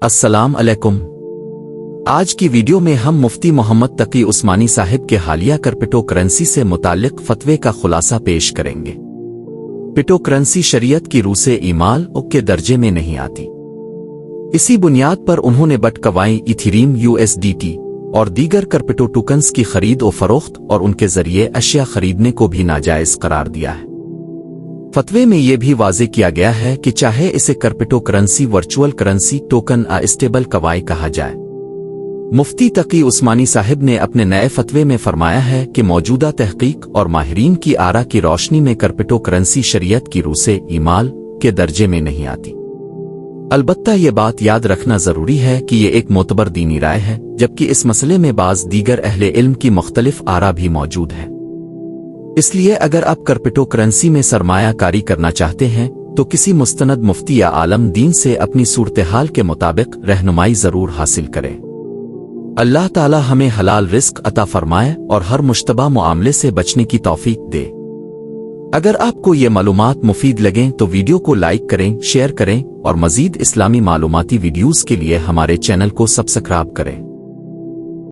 السلام علیکم۔ آج کی ویڈیو میں ہم مفتی محمد تقی عثمانی صاحب کے حالیہ کرپٹو کرنسی سے متعلق فتوے کا خلاصہ پیش کریں گے۔ کرپٹو کرنسی شریعت کی روح سے ایمال کے درجے میں نہیں آتی۔ اسی بنیاد پر انہوں نے بٹ کوائن، ایتھریم، USDT اور دیگر کرپٹو ٹوکنز کی خرید و فروخت اور ان کے ذریعے اشیاء خریدنے کو بھی ناجائز قرار دیا ہے۔ فتوے میں یہ بھی واضح کیا گیا ہے کہ چاہے اسے crypto currency, virtual currency, token stable coin کہا جائے۔ مفتی تقی عثمانی صاحب نے اپنے نئے فتوے میں فرمایا ہے کہ موجودہ تحقیق اور ماہرین کی آراء کی روشنی میں کرپٹو کرنسی شریعت کی روح سے ایمال کے درجے میں نہیں آتی۔ البتہ یہ بات یاد رکھنا ضروری ہے کہ یہ ایک معتبر دینی رائے ہے، جبکہ اس مسئلے میں بعض دیگر اہل علم کی مختلف آراء بھی موجود ہیں۔ اس لیے اگر آپ کرپٹو کرنسی میں سرمایہ کاری کرنا چاہتے ہیں تو کسی مستند مفتی یا عالم دین سے اپنی صورتحال کے مطابق رہنمائی ضرور حاصل کریں۔ اللہ تعالی ہمیں حلال رزق عطا فرمائے اور ہر مشتبہ معاملے سے بچنے کی توفیق دے۔ اگر آپ کو یہ معلومات مفید لگیں تو ویڈیو کو لائک کریں، شیئر کریں اور مزید اسلامی معلوماتی ویڈیوز کے لیے ہمارے چینل کو سبسکرائب کریں۔